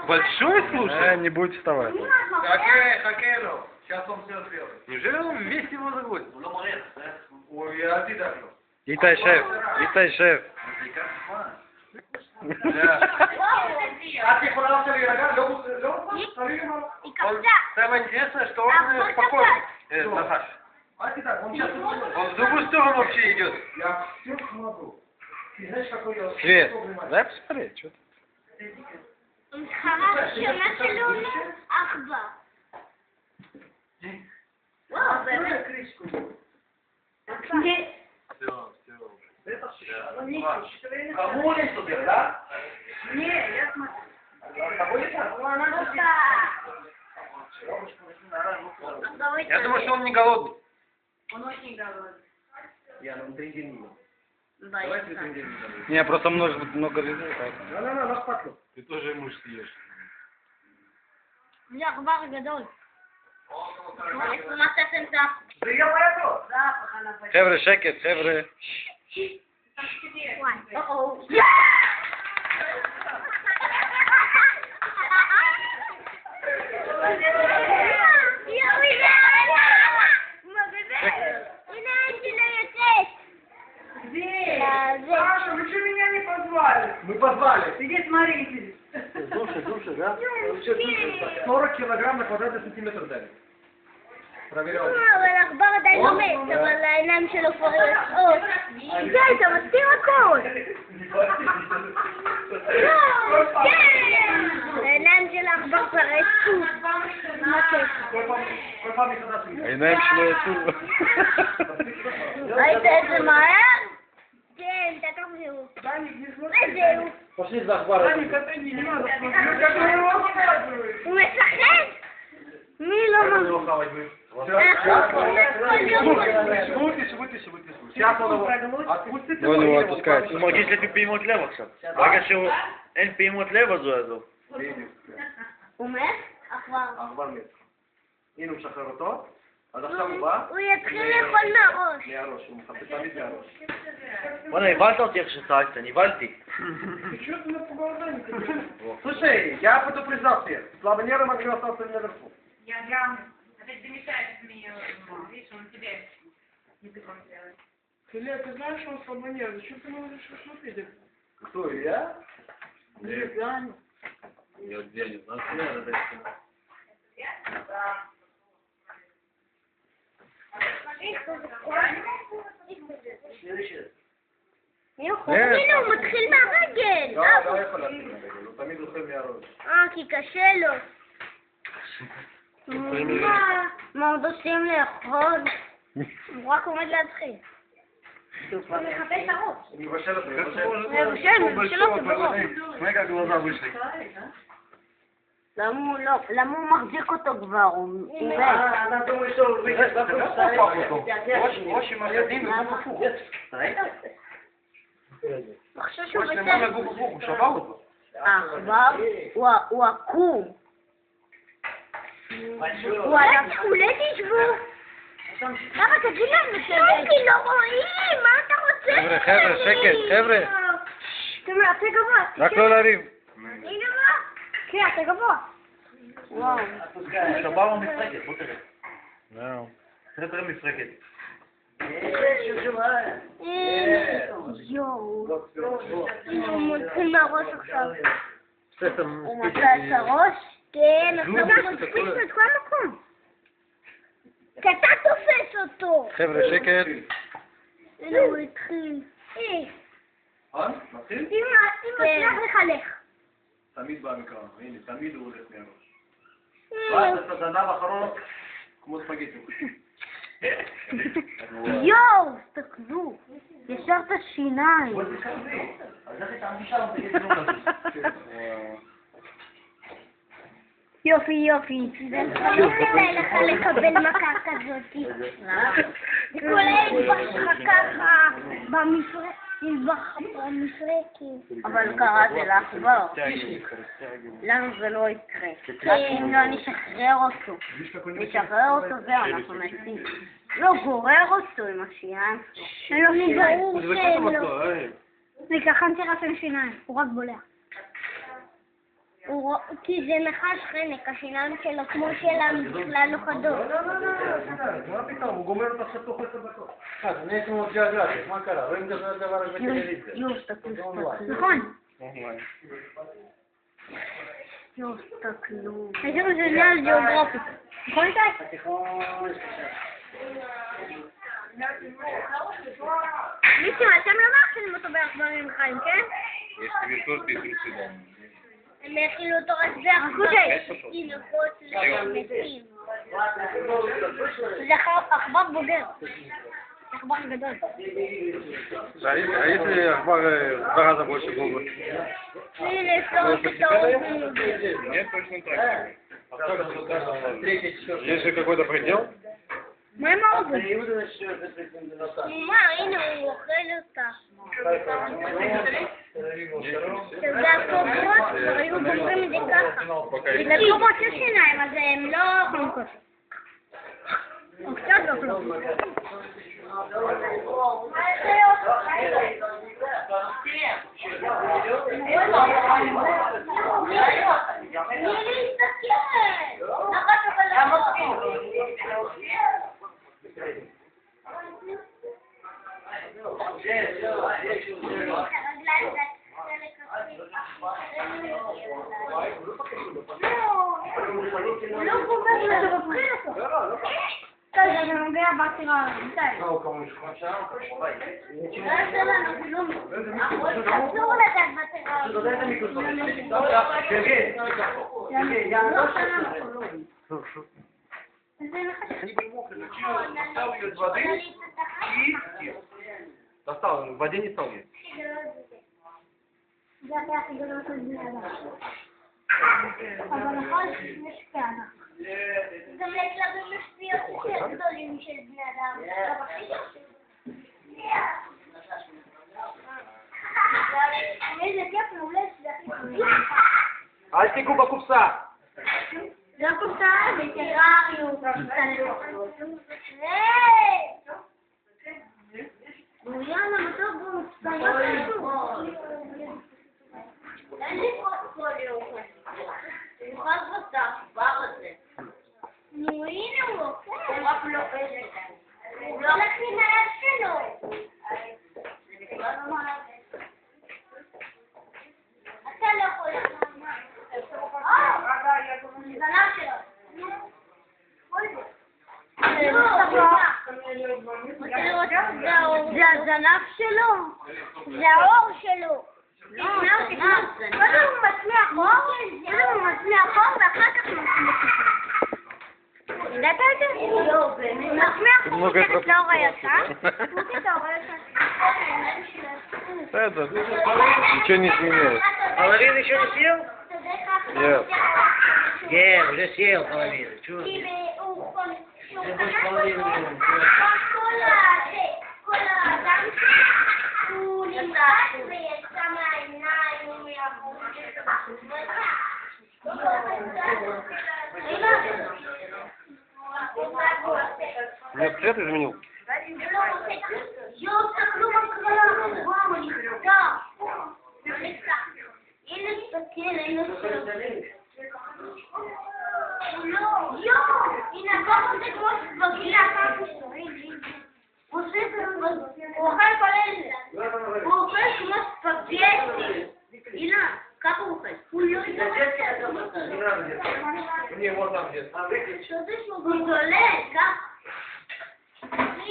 Большой, слушай? Не будет вставать. חכה לו, сейчас он все сделает. Неужели он весь его загонит? הוא לא מריח, אל תדאג לו. Итай, шеф. Итай, шеф. זה ייקח זמן. את יכולה עכשיו להירגע? לא? Самое интересное, что он спокойный. Нахаш. אל תדאג, он сейчас... Он в другую сторону вообще идет. Я все смогу. Ты знаешь, какой я... Свет, дай посмотреть, что ты. הראשונה שלו עכבר. וואו, באמת. кому не супер, да? Я думаю, что он не голодный. Он очень голодный. Я нам 3 дня. Давай 3 дня. Не, просто много людей. так. לא אכפת לו. Ты тоже ему съешь. זה עכבר גדול. מה תעשם זף? זה יהיה בעיה טוב. חבר'ה, שקט, חבר'ה. וואי. Саша, вы что меня не позвали? Мы позвали. Иди смотри. Душа, да? 40 килограмм на квадратный сантиметр дали. Проверял. אבל עכבר עדיין לא מת, אבל העיניים שלו כבר יוצאות. די, אתה מסתיר הכל. כן! העיניים של העכבר כבר יצאו. כל פעם מחדש. העיניים שלו יצאו. ראית את זה מהר? כן, תקף זהו. וזהו. Пошли за аквариум. הוא משחק? מי לא מבין? Сейчас он его отпустит. Вон его отпускает. הוא מרגיש לפי פעימות לב עכשיו. ברגע שאין פעימות לב אז הוא יעזוב. הוא מת? עכבר. העכבר מת. הנה הוא משחרר אותו, אז עכשיו הוא בא. הוא יתחיל לאכול מהראש. מהראש, הוא מחפש תמיד מהראש. וואלה, הבלת אותי איך שצעקת, נבהלתי. Слушай, я предупреждал всех. Слабонервы могли остаться наверху. Я грамм. Опять замечаешь меня, видишь, он тебе языком делает. Ты знаешь, что он слабонерв? Зачем ты ему решил шутить? Кто, я? Нет, я не. Я не знаю. הנה הוא מתחיל מהרגל. לא יכול להתחיל מהרגל, הוא תמיד אוכל מהראש. כי קשה לו. מה עוד עושים לאכול? הוא רק עומד להתחיל. הוא מחפש את הראש. אני מבשל אותו. מבשל אותו בראש. רגע, גלוזה вышли. למה הוא מחזיק אותו כבר? הוא מת. она думает, что он выйдет. Очень магазин. הוא חושב שהוא Можно בסדר. губу шабал его? העכבר הוא עקום. הוא על התכולת ישבו. למה תגיד להם לשבת? כי לא רואים, מה אתה רוצה? חבר'ה, שקט, חבר'ה. תראה, אתה גבוה. רק לא לריב. הנה מה? כן, אתה גבוה. וואו. שבאו משחקת, בוא תראה. זהו. תראה משחקת. יואו. הוא מתחיל מהראש עכשיו. הוא מצא את הראש? כן, עכשיו אנחנו תופסים את כל המקום. כי אתה תופס אותו. חבר'ה, שקט. הנה הוא התחיל. מתחיל? אם מצליח לחלך. תמיד בא מקרא, הנה, תמיד הוא הולך מהראש. ואז את הזנב האחרון, כמו ספגטי. יואו, תסתכלו. ישר את השיניים. אז איך אתה משם, תגיד לו כזה. יופי. זה חמור מדי לך לקבל מכה כזאת. כל הילד ככה במפרקים. אבל קראתי לעכבר. לנו זה לא יקרה. אם לא נשחרר אותו. נשחרר אותו ואנחנו מתים. לא גורר אותו עם השיניים. לא נברור שלא. וככה נתראה של שיניים. הוא רק בולע. כי זה נחש חנק, השיניים שלו כמו שלנו בכלל לא חדות. מה פתאום, הוא גומר אותך תוך 10 דקות. אני הייתי מאוד ג'אגרטי, מה קרה? רואים כזה דבר רק בטלוויזיה. נכון. תסתכלו. יש לנו ז'ורנל גיאוגרפי. נכון איתי? ניסים, אתם לא מאכילים אותו בעכברים חיים, כן? יש טביעות בישראל. הם האכילו אותו רק בעכברים. תינוקות למתים. זה עכבר בוגר. עכבר גדול. הייתי עכבר два раза больше был. הנה, לפתור את הטעות. Нет, точно так. Есть же какой-то предел? מה עם האובן? מה, הנה הוא אוכל אותה. שזה הקוברות, היו גומרים את זה ככה. בגלל קוברות יש שיניים, אז הם לא חונקות. או קצת לא חונקות. זה נוגע בסירה, אסור לדעת Достал, в воде не стал. זה הכי גדול של בני אדם. אבל נכון יש כאלה. גם לכלבים יש פיות יותר גדולים של בני אדם. איזה כיף מעולה שזה הכי גדול. אל תיגעו בקופסה. זה הקופסה בטרריות. יאללה, מתוק בו מצטער. אין לי פורטפוליו. הוא חד בצע, כבר הזה. נו, הנה הוא אוכל. הוא רק לא איזה. הוא לא הולך מן היד שלו. אתה לא יכול לקרוא. זנב שלו. זה הזנב שלו. זה העור שלו. קודם הוא מצמיח אור ואחר כך הוא מצמיח. ידעת את זה? הוא מצמיח אור מתחת לאור הישן. Это, ничего не изменилось. Половину еще не съел? Нет. Нет, уже съел половину. Чего? הוא נמרץ ויצא מהעיניים Нет, цвет изменил. יואו, תסתכלו מה קרה לנו, וואו, הוא נפתח. הנה תסתכל, הנה יואו, הנה הפוך הזה כמו ספגיה. הוא אוכל כל אלה. הוא אוכל כמו ספגטי. הנה, ככה הוא אוכל. הוא לא ידע. הוא זולה, ככה.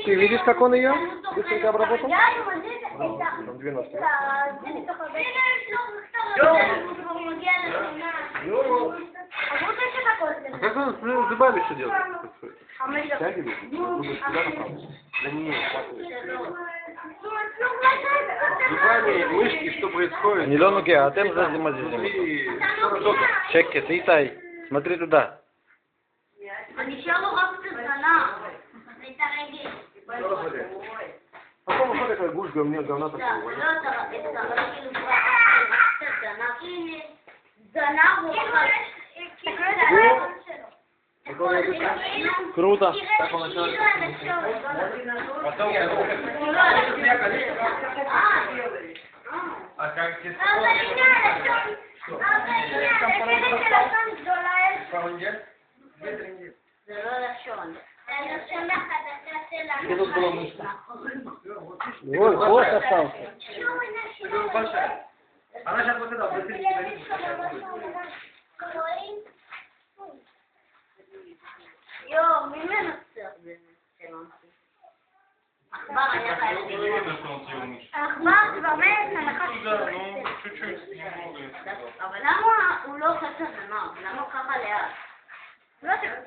Ты видишь, как он ее быстренько обработал? Я его Там 12. А как он с зубами что делает? Стягивает? Зубы сюда попал? Да нет, зубами, мышки, что происходит? Не лонуки, а тем зазимазизим. Чекки, ты тай. Смотри туда. Потом что такое гусь говне, говна такого? Круто. Так он начал. А как тебе? זה לא לשון. Ой, хвост остался. Она сейчас вот это, вот יואו, מי מנצח בנצלונטי? עכבר היה חייב. עכבר כבר מת, הנחש אבל למה הוא לא עושה את הזנב? למה הוא ככה לאט? לא יודע.